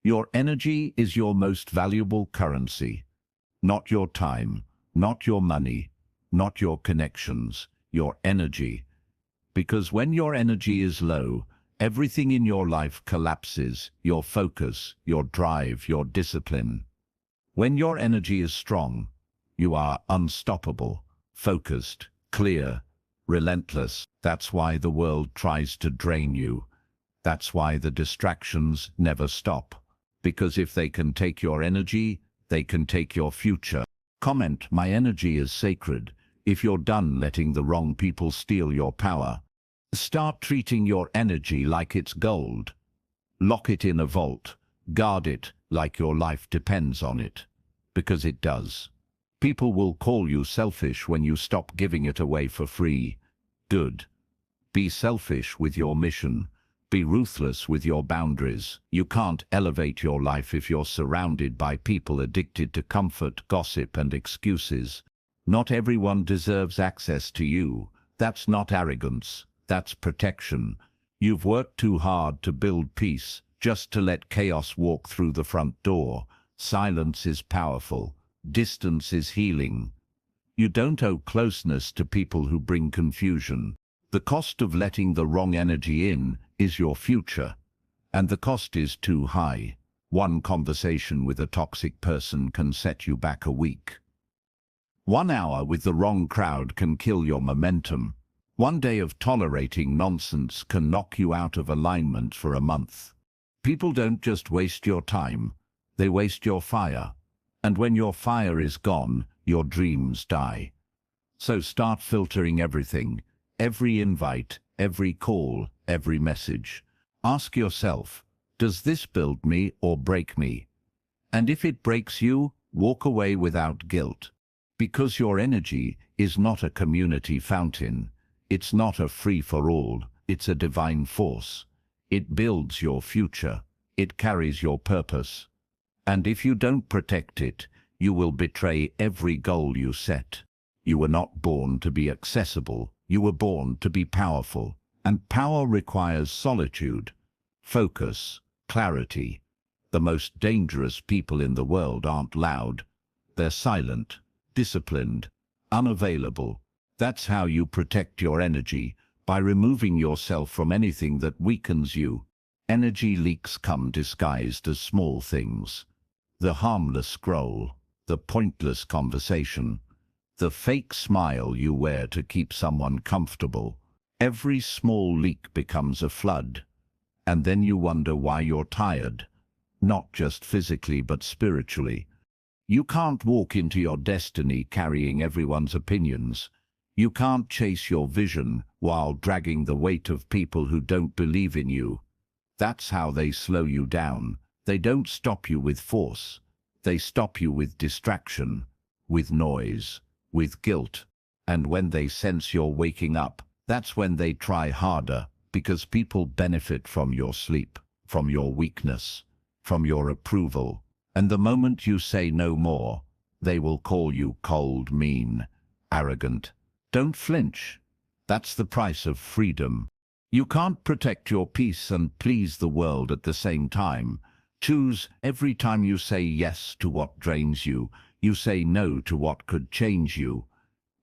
Your energy is your most valuable currency. Not your time, not your money, not your connections, your energy. Because when your energy is low, everything in your life collapses, your focus, your drive, your discipline. When your energy is strong, you are unstoppable, focused, clear, relentless. That's why the world tries to drain you. That's why the distractions never stop. Because if they can take your energy, they can take your future. Comment, my energy is sacred. If you're done letting the wrong people steal your power, start treating your energy like it's gold. Lock it in a vault. Guard it like your life depends on it. Because it does. People will call you selfish when you stop giving it away for free. Good. Be selfish with your mission. Be ruthless with your boundaries. You can't elevate your life if you're surrounded by people addicted to comfort, gossip, and excuses. Not everyone deserves access to you. That's not arrogance. That's protection. You've worked too hard to build peace, just to let chaos walk through the front door. Silence is powerful. Distance is healing. You don't owe closeness to people who bring confusion. The cost of letting the wrong energy in is your future. And the cost is too high. One conversation with a toxic person can set you back a week. 1 hour with the wrong crowd can kill your momentum. One day of tolerating nonsense can knock you out of alignment for a month. People don't just waste your time, they waste your fire. And when your fire is gone, your dreams die. So start filtering everything, every invite, every call, every message. Ask yourself, does this build me or break me? And if it breaks you, walk away without guilt. Because your energy is not a community fountain. It's not a free-for-all, it's a divine force. It builds your future. It carries your purpose. And if you don't protect it, you will betray every goal you set. You were not born to be accessible. You were born to be powerful. And power requires solitude, focus, clarity. The most dangerous people in the world aren't loud. They're silent, disciplined, unavailable. That's how you protect your energy, by removing yourself from anything that weakens you. Energy leaks come disguised as small things. The harmless scroll, the pointless conversation, the fake smile you wear to keep someone comfortable. Every small leak becomes a flood. And then you wonder why you're tired, not just physically but spiritually. You can't walk into your destiny carrying everyone's opinions. You can't chase your vision while dragging the weight of people who don't believe in you. That's how they slow you down. They don't stop you with force. They stop you with distraction, with noise, with guilt. And when they sense you're waking up, that's when they try harder, because people benefit from your sleep, from your weakness, from your approval. And the moment you say no more, they will call you cold, mean, arrogant. Don't flinch. That's the price of freedom. You can't protect your peace and please the world at the same time. Choose. Every time you say yes to what drains you, you say no to what could change you.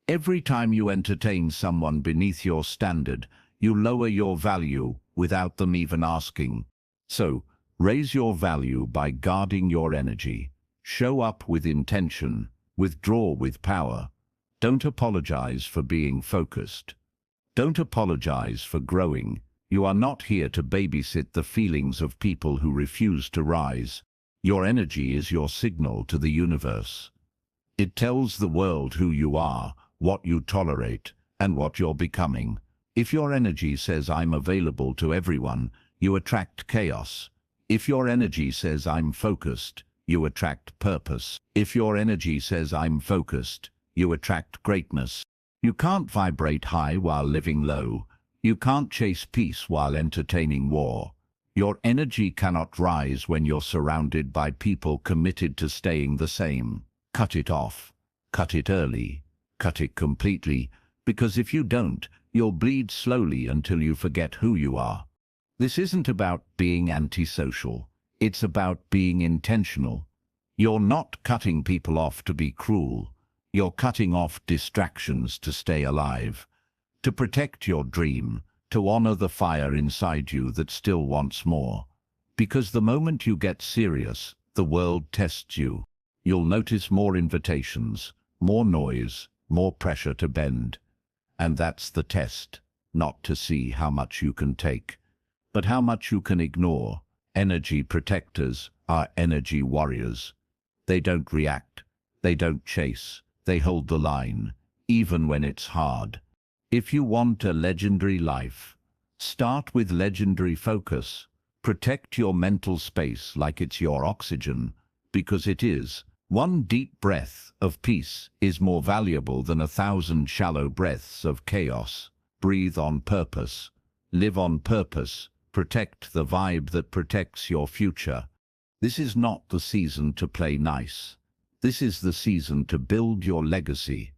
Every time you entertain someone beneath your standard, you lower your value without them even asking. So, raise your value by guarding your energy. Show up with intention. Withdraw with power. Don't apologize for being focused. Don't apologize for growing. You are not here to babysit the feelings of people who refuse to rise. Your energy is your signal to the universe. It tells the world who you are, what you tolerate, and what you're becoming. If your energy says I'm available to everyone, you attract chaos. If your energy says I'm focused, you attract purpose. If your energy says I'm focused, you attract greatness. You can't vibrate high while living low. You can't chase peace while entertaining war. Your energy cannot rise when you're surrounded by people committed to staying the same. Cut it off. Cut it early. Cut it completely. Because if you don't, you'll bleed slowly until you forget who you are. This isn't about being antisocial. It's about being intentional. You're not cutting people off to be cruel. You're cutting off distractions to stay alive, to protect your dream, to honor the fire inside you that still wants more. Because the moment you get serious, the world tests you. You'll notice more invitations, more noise, more pressure to bend. And that's the test, not to see how much you can take, but how much you can ignore. Energy protectors are energy warriors. They don't react, they don't chase, they hold the line, even when it's hard. If you want a legendary life, start with legendary focus. Protect your mental space like it's your oxygen, because it is. One deep breath of peace is more valuable than 1,000 shallow breaths of chaos. Breathe on purpose. Live on purpose. Protect the vibe that protects your future. This is not the season to play nice. This is the season to build your legacy.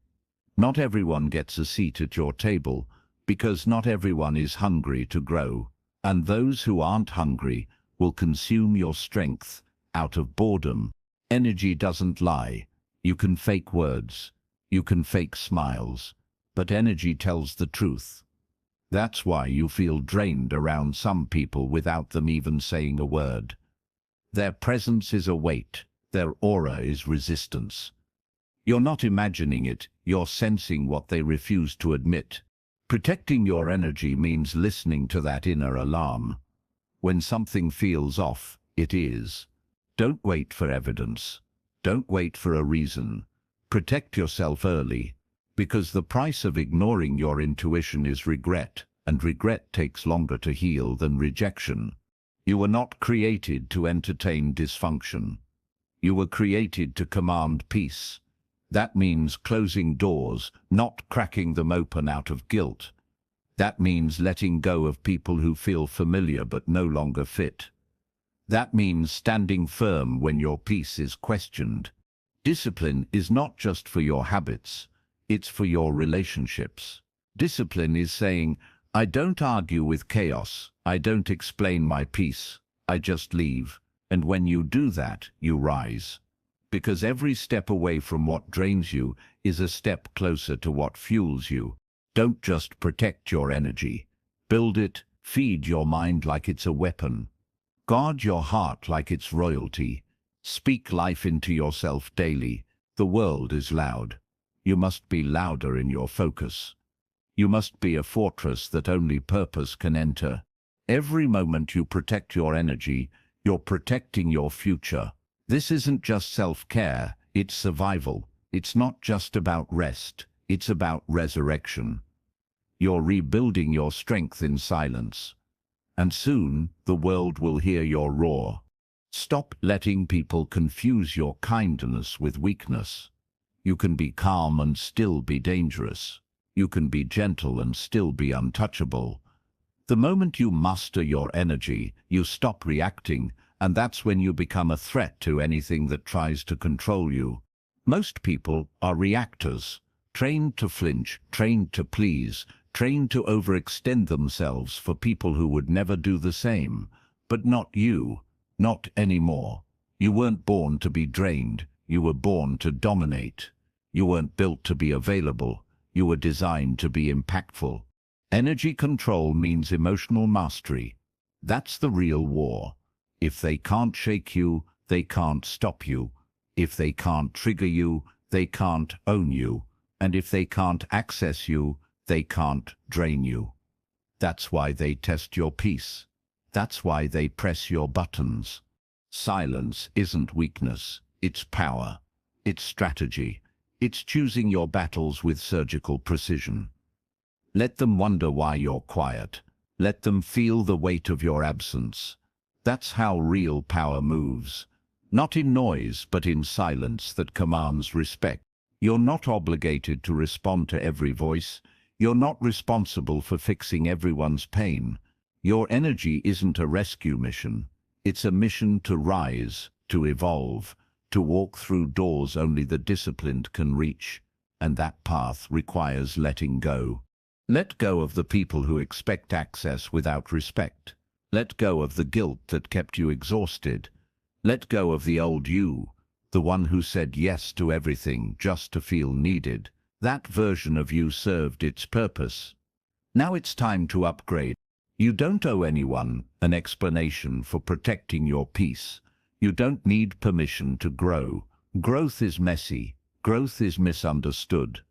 Not everyone gets a seat at your table, because not everyone is hungry to grow. And those who aren't hungry will consume your strength out of boredom. Energy doesn't lie. You can fake words. You can fake smiles. But energy tells the truth. That's why you feel drained around some people without them even saying a word. Their presence is a weight. Their aura is resistance. You're not imagining it. You're sensing what they refuse to admit. Protecting your energy means listening to that inner alarm. When something feels off, it is. Don't wait for evidence. Don't wait for a reason. Protect yourself early, because the price of ignoring your intuition is regret, and regret takes longer to heal than rejection. You were not created to entertain dysfunction. You were created to command peace. That means closing doors, not cracking them open out of guilt. That means letting go of people who feel familiar but no longer fit. That means standing firm when your peace is questioned. Discipline is not just for your habits, it's for your relationships. Discipline is saying, I don't argue with chaos, I don't explain my peace, I just leave. And when you do that, you rise. Because every step away from what drains you is a step closer to what fuels you. Don't just protect your energy. Build it, feed your mind like it's a weapon. Guard your heart like it's royalty. Speak life into yourself daily. The world is loud. You must be louder in your focus. You must be a fortress that only purpose can enter. Every moment you protect your energy, you're protecting your future. This isn't just self-care, it's survival. It's not just about rest, it's about resurrection. You're rebuilding your strength in silence. And soon, the world will hear your roar. Stop letting people confuse your kindness with weakness. You can be calm and still be dangerous. You can be gentle and still be untouchable. The moment you master your energy, you stop reacting, and that's when you become a threat to anything that tries to control you. Most people are reactors, trained to flinch, trained to please, trained to overextend themselves for people who would never do the same. But not you, not anymore. You weren't born to be drained, you were born to dominate. You weren't built to be available, you were designed to be impactful. Energy control means emotional mastery. That's the real war. If they can't shake you, they can't stop you. If they can't trigger you, they can't own you. And if they can't access you, they can't drain you. That's why they test your peace. That's why they press your buttons. Silence isn't weakness, it's power. It's strategy. It's choosing your battles with surgical precision. Let them wonder why you're quiet. Let them feel the weight of your absence. That's how real power moves. Not in noise, but in silence that commands respect. You're not obligated to respond to every voice. You're not responsible for fixing everyone's pain. Your energy isn't a rescue mission. It's a mission to rise, to evolve, to walk through doors only the disciplined can reach. And that path requires letting go. Let go of the people who expect access without respect. Let go of the guilt that kept you exhausted. Let go of the old you, the one who said yes to everything just to feel needed. That version of you served its purpose. Now it's time to upgrade. You don't owe anyone an explanation for protecting your peace. You don't need permission to grow. Growth is messy. Growth is misunderstood.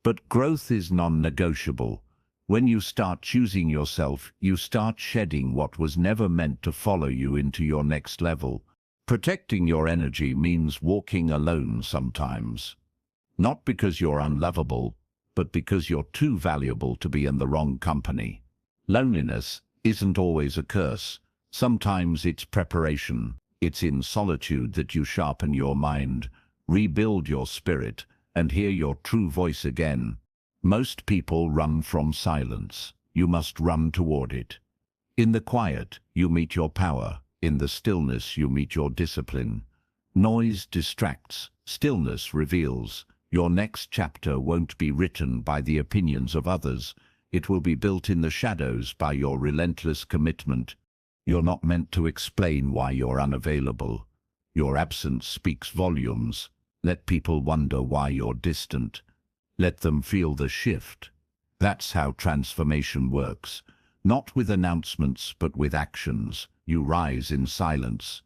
But growth is non-negotiable. When you start choosing yourself, you start shedding what was never meant to follow you into your next level. Protecting your energy means walking alone sometimes. Not because you're unlovable, but because you're too valuable to be in the wrong company. Loneliness isn't always a curse. Sometimes it's preparation. It's in solitude that you sharpen your mind, rebuild your spirit, and hear your true voice again. Most people run from silence. You must run toward it. In the quiet, you meet your power. In the stillness, you meet your discipline. Noise distracts. Stillness reveals. Your next chapter won't be written by the opinions of others. It will be built in the shadows by your relentless commitment. You're not meant to explain why you're unavailable. Your absence speaks volumes. Let people wonder why you're distant. Let them feel the shift. That's how transformation works. Not with announcements, but with actions. You rise in silence.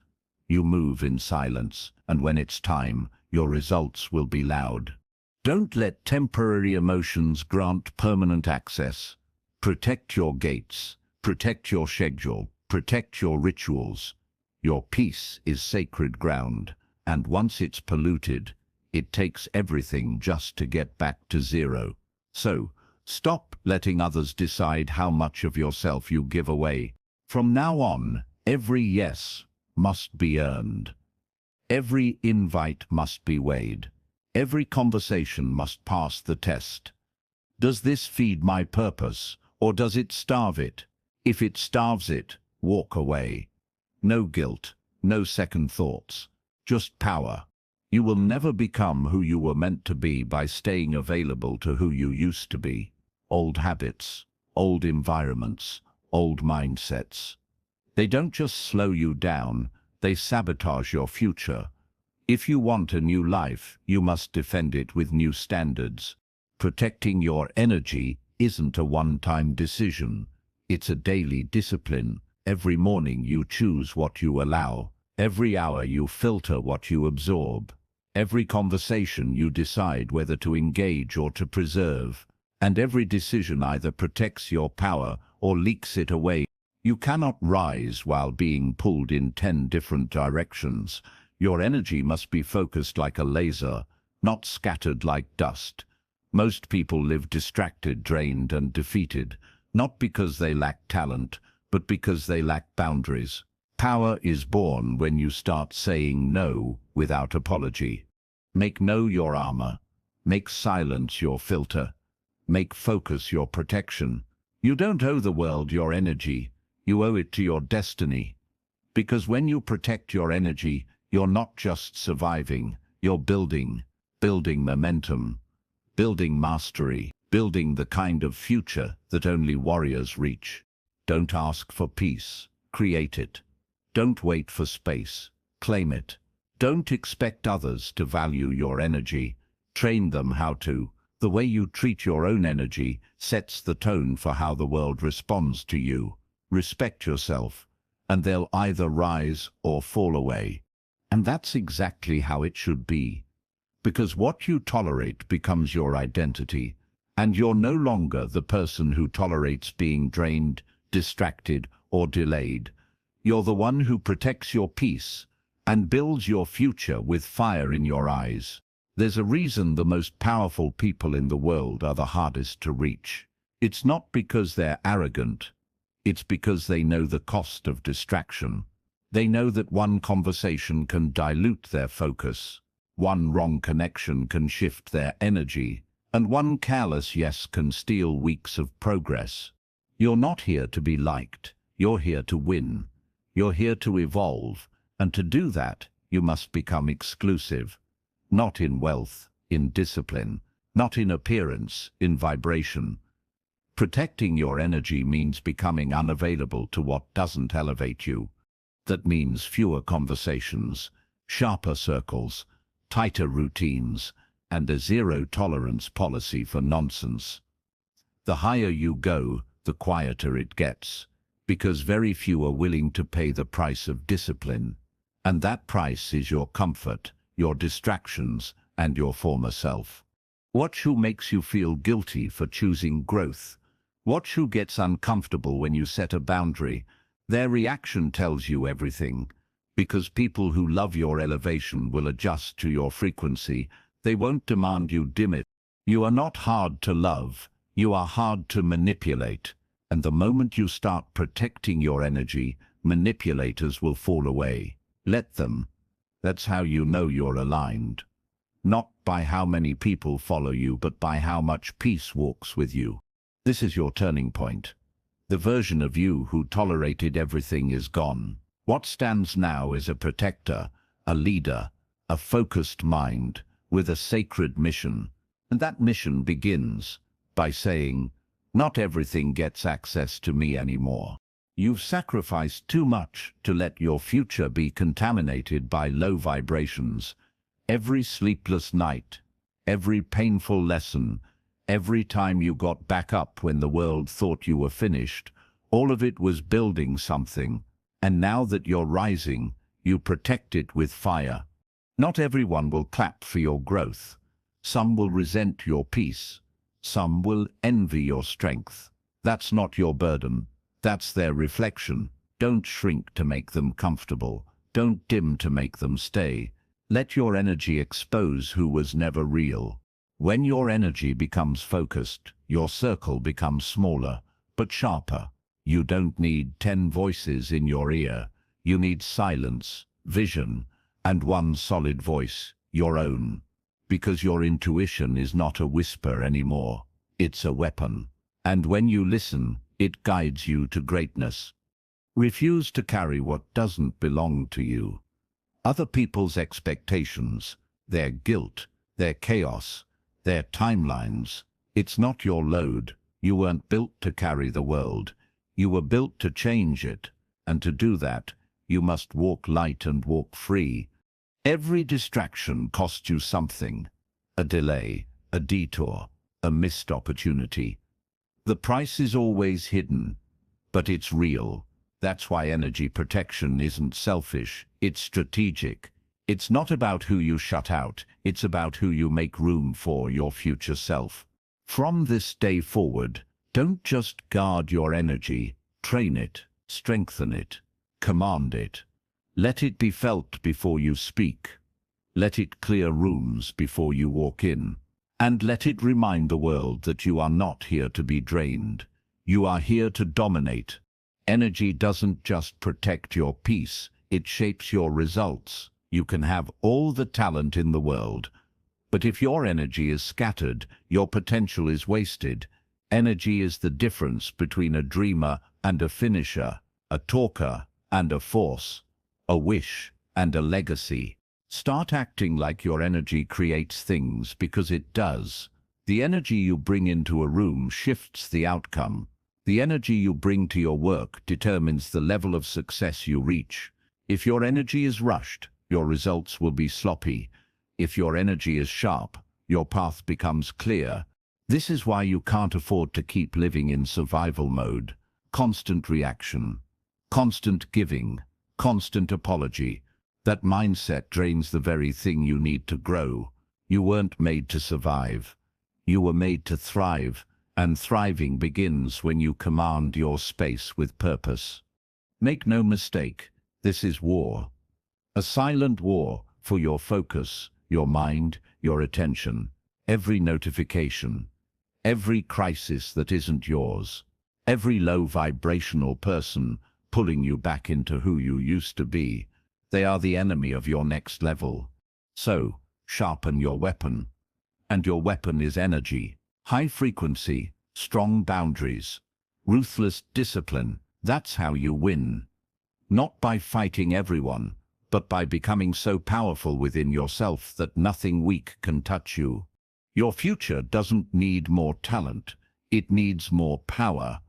You move in silence. And when it's time, your results will be loud. Don't let temporary emotions grant permanent access. Protect your gates. Protect your schedule. Protect your rituals. Your peace is sacred ground. And once it's polluted, it takes everything just to get back to zero. So, stop letting others decide how much of yourself you give away. From now on, every yes must be earned. Every invite must be weighed. Every conversation must pass the test. Does this feed my purpose, or does it starve it? If it starves it, walk away. No guilt, no second thoughts, just power. You will never become who you were meant to be by staying available to who you used to be. Old habits, old environments, old mindsets. They don't just slow you down, they sabotage your future. If you want a new life, you must defend it with new standards. Protecting your energy isn't a one-time decision. It's a daily discipline. Every morning you choose what you allow. Every hour you filter what you absorb. Every conversation you decide whether to engage or to preserve. And every decision either protects your power or leaks it away. You cannot rise while being pulled in 10 different directions. Your energy must be focused like a laser, not scattered like dust. Most people live distracted, drained, and defeated, not because they lack talent, but because they lack boundaries. Power is born when you start saying no without apology. Make no your armor. Make silence your filter. Make focus your protection. You don't owe the world your energy. You owe it to your destiny. Because when you protect your energy, you're not just surviving. You're building momentum, building mastery, building the kind of future that only warriors reach. Don't ask for peace. Create it. Don't wait for space. Claim it. Don't expect others to value your energy. Train them how to. The way you treat your own energy sets the tone for how the world responds to you. Respect yourself, and they'll either rise or fall away. And that's exactly how it should be. Because what you tolerate becomes your identity, and you're no longer the person who tolerates being drained, distracted, or delayed. You're the one who protects your peace and builds your future with fire in your eyes. There's a reason the most powerful people in the world are the hardest to reach. It's not because they're arrogant. It's because they know the cost of distraction. They know that one conversation can dilute their focus, one wrong connection can shift their energy, and one careless yes can steal weeks of progress. You're not here to be liked. You're here to win. You're here to evolve, and to do that, you must become exclusive. Not in wealth, in discipline, not in appearance, in vibration. Protecting your energy means becoming unavailable to what doesn't elevate you. That means fewer conversations, sharper circles, tighter routines, and a zero-tolerance policy for nonsense. The higher you go, the quieter it gets, because very few are willing to pay the price of discipline. And that price is your comfort, your distractions, and your former self. Watch who makes you feel guilty for choosing growth. Watch who gets uncomfortable when you set a boundary. Their reaction tells you everything. Because people who love your elevation will adjust to your frequency. They won't demand you dim it. You are not hard to love. You are hard to manipulate. And the moment you start protecting your energy, manipulators will fall away. Let them. That's how you know you're aligned. Not by how many people follow you, but by how much peace walks with you. This is your turning point. The version of you who tolerated everything is gone. What stands now is a protector, a leader, a focused mind with a sacred mission. And that mission begins by saying, not everything gets access to me anymore. You've sacrificed too much to let your future be contaminated by low vibrations. Every sleepless night, every painful lesson, every time you got back up when the world thought you were finished, all of it was building something. And now that you're rising, you protect it with fire. Not everyone will clap for your growth. Some will resent your peace. Some will envy your strength. That's not your burden. That's their reflection. Don't shrink to make them comfortable. Don't dim to make them stay. Let your energy expose who was never real. When your energy becomes focused, your circle becomes smaller, but sharper. You don't need 10 voices in your ear. You need silence, vision, and one solid voice, your own. Because your intuition is not a whisper anymore. It's a weapon. And when you listen, it guides you to greatness. Refuse to carry what doesn't belong to you. Other people's expectations, their guilt, their chaos, their timelines. It's not your load. You weren't built to carry the world. You were built to change it. And to do that, you must walk light and walk free. Every distraction costs you something. A delay, a detour, a missed opportunity. The price is always hidden, but it's real. That's why energy protection isn't selfish, it's strategic. It's not about who you shut out, it's about who you make room for, your future self. From this day forward, don't just guard your energy, train it, strengthen it, command it. Let it be felt before you speak. Let it clear rooms before you walk in. And let it remind the world that you are not here to be drained. You are here to dominate. Energy doesn't just protect your peace, it shapes your results. You can have all the talent in the world, but if your energy is scattered, your potential is wasted. Energy is the difference between a dreamer and a finisher, a talker and a force, a wish and a legacy. Start acting like your energy creates things, because it does. The energy you bring into a room shifts the outcome. The energy you bring to your work determines the level of success you reach. If your energy is rushed, your results will be sloppy. If your energy is sharp, your path becomes clear. This is why you can't afford to keep living in survival mode. Constant reaction, constant giving, constant apology. That mindset drains the very thing you need to grow. You weren't made to survive. You were made to thrive, and thriving begins when you command your space with purpose. Make no mistake, this is war. A silent war for your focus, your mind, your attention. Every notification, every crisis that isn't yours, every low vibrational person pulling you back into who you used to be. They are the enemy of your next level. So, sharpen your weapon. And your weapon is energy. High frequency, strong boundaries, ruthless discipline. That's how you win. Not by fighting everyone, but by becoming so powerful within yourself that nothing weak can touch you. Your future doesn't need more talent. It needs more power.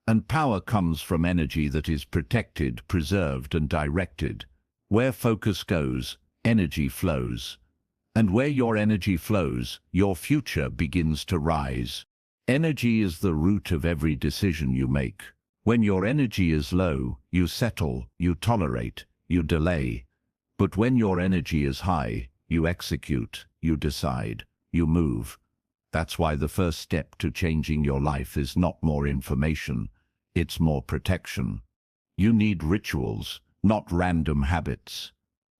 And power comes from energy that is protected, preserved, and directed. Where focus goes, energy flows. And where your energy flows, your future begins to rise. Energy is the root of every decision you make. When your energy is low, you settle, you tolerate, you delay. But when your energy is high, you execute, you decide, you move. That's why the first step to changing your life is not more information, it's more protection. You need rituals, not random habits.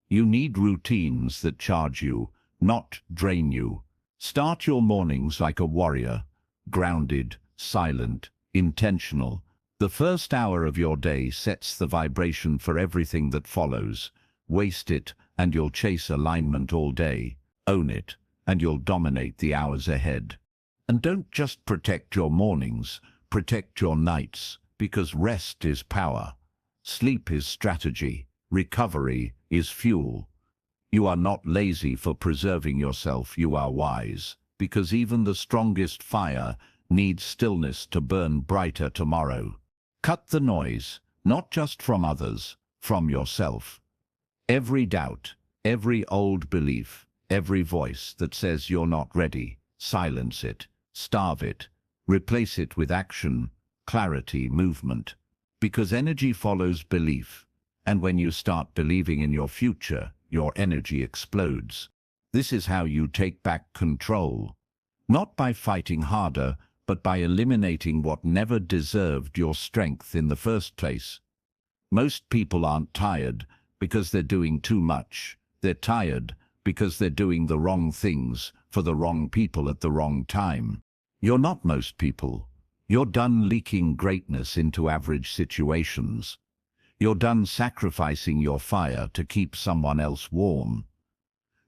You need routines that charge you, not drain you. Start your mornings like a warrior, grounded, silent, intentional. The first hour of your day sets the vibration for everything that follows. Waste it, and you'll chase alignment all day. Own it, and you'll dominate the hours ahead. And don't just protect your mornings, protect your nights, because rest is power. Sleep is strategy. Recovery is fuel. You are not lazy for preserving yourself, you are wise, because even the strongest fire needs stillness to burn brighter tomorrow. Cut the noise, not just from others, from yourself. Every doubt, every old belief, every voice that says you're not ready, silence it, starve it, replace it with action, clarity, movement. Because energy follows belief, and when you start believing in your future, your energy explodes. This is how you take back control. Not by fighting harder, but by eliminating what never deserved your strength in the first place. Most people aren't tired because they're doing too much. They're tired because they're doing the wrong things for the wrong people at the wrong time. You're not most people. You're done leaking greatness into average situations. You're done sacrificing your fire to keep someone else warm.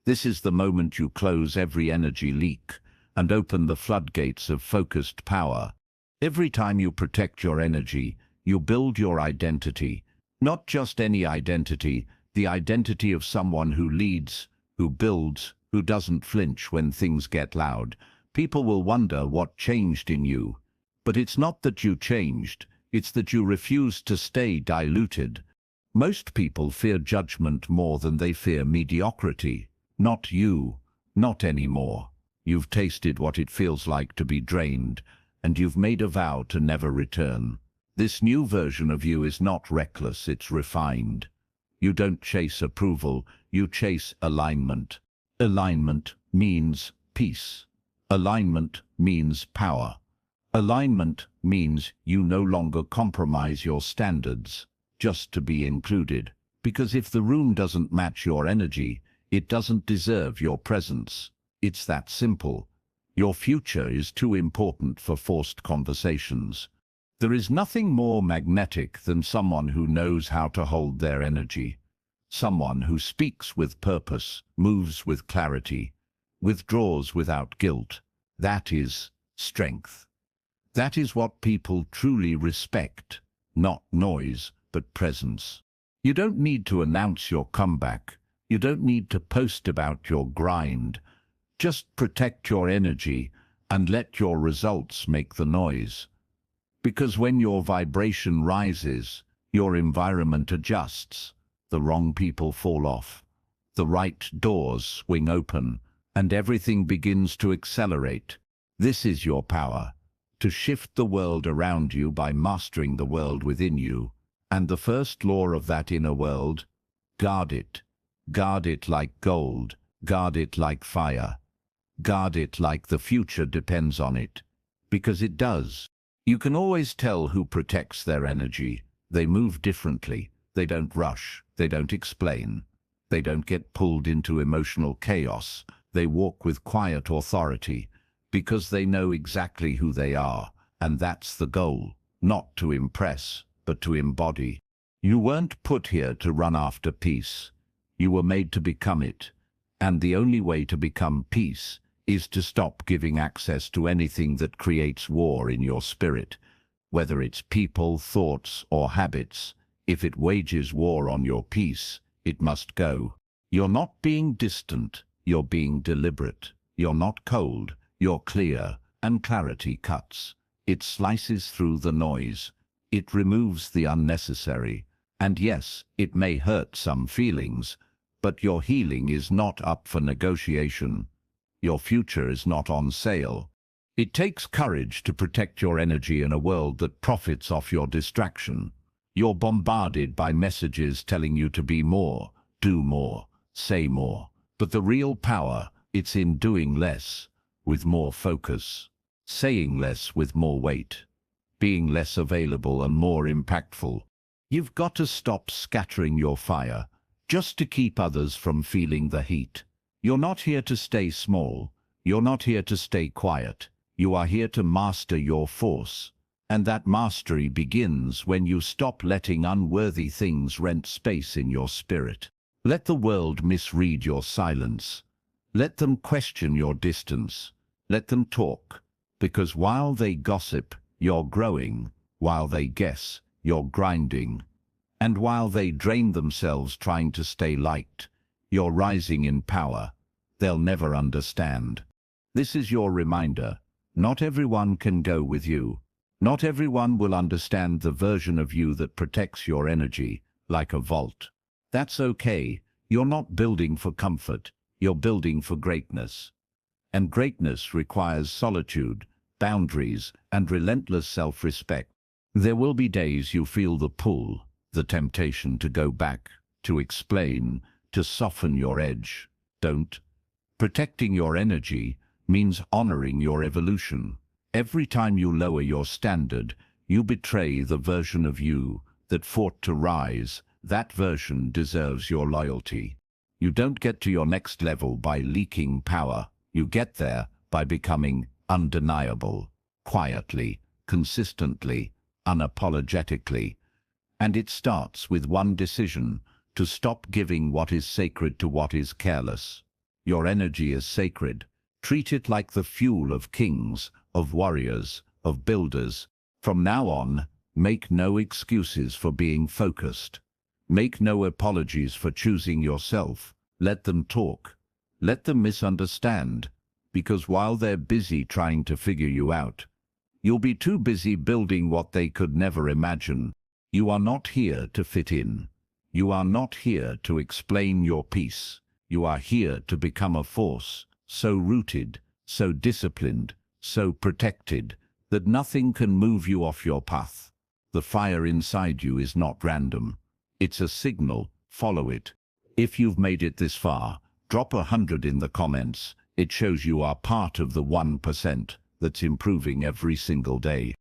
This is the moment you close every energy leak and open the floodgates of focused power. Every time you protect your energy, you build your identity. Not just any identity, the identity of someone who leads, who builds, who doesn't flinch when things get loud. People will wonder what changed in you. But it's not that you changed, it's that you refused to stay diluted. Most people fear judgment more than they fear mediocrity. Not you, not anymore. You've tasted what it feels like to be drained, and you've made a vow to never return. This new version of you is not reckless, it's refined. You don't chase approval, you chase alignment. Alignment means peace. Alignment means power. Alignment means you no longer compromise your standards just to be included. Because if the room doesn't match your energy, it doesn't deserve your presence. It's that simple. Your future is too important for forced conversations. There is nothing more magnetic than someone who knows how to hold their energy. Someone who speaks with purpose, moves with clarity, withdraws without guilt. That is strength. That is what people truly respect. Not noise, but presence. You don't need to announce your comeback. You don't need to post about your grind. Just protect your energy and let your results make the noise. Because when your vibration rises, your environment adjusts. The wrong people fall off. The right doors swing open, and everything begins to accelerate. This is your power, to shift the world around you by mastering the world within you. And the first law of that inner world, guard it. Guard it like gold. Guard it like fire. Guard it like the future depends on it. Because it does. You can always tell who protects their energy. They move differently. They don't rush. They don't explain. They don't get pulled into emotional chaos. They walk with quiet authority because they know exactly who they are. And that's the goal. Not to impress, but to embody. You weren't put here to run after peace. You were made to become it. And the only way to become peace is to stop giving access to anything that creates war in your spirit, whether it's people, thoughts, or habits. If it wages war on your peace, it must go. You're not being distant, you're being deliberate. You're not cold, you're clear, and clarity cuts. It slices through the noise. It removes the unnecessary. And yes, it may hurt some feelings, but your healing is not up for negotiation. Your future is not on sale. It takes courage to protect your energy in a world that profits off your distraction. You're bombarded by messages telling you to be more, do more, say more. But the real power, it's in doing less, with more focus. Saying less with more weight. Being less available and more impactful. You've got to stop scattering your fire, just to keep others from feeling the heat. You're not here to stay small. You're not here to stay quiet. You are here to master your force. And that mastery begins when you stop letting unworthy things rent space in your spirit. Let the world misread your silence. Let them question your distance. Let them talk. Because while they gossip, you're growing. While they guess, you're grinding. And while they drain themselves trying to stay liked, you're rising in power. They'll never understand. This is your reminder. Not everyone can go with you. Not everyone will understand the version of you that protects your energy, like a vault. That's okay. You're not building for comfort. You're building for greatness. And greatness requires solitude, boundaries, and relentless self-respect. There will be days you feel the pull, the temptation to go back, to explain, to soften your edge. Don't. Protecting your energy means honoring your evolution. Every time you lower your standard, you betray the version of you that fought to rise. That version deserves your loyalty. You don't get to your next level by leaking power. You get there by becoming undeniable, quietly, consistently, unapologetically. And it starts with one decision: to stop giving what is sacred to what is careless. Your energy is sacred. Treat it like the fuel of kings, of warriors, of builders. From now on, make no excuses for being focused. Make no apologies for choosing yourself. Let them talk. Let them misunderstand. Because while they're busy trying to figure you out, you'll be too busy building what they could never imagine. You are not here to fit in. You are not here to explain your piece. You are here to become a force, so rooted, so disciplined, so protected, that nothing can move you off your path. The fire inside you is not random. It's a signal. Follow it. If you've made it this far, drop 100 in the comments. It shows you are part of the 1% that's improving every single day.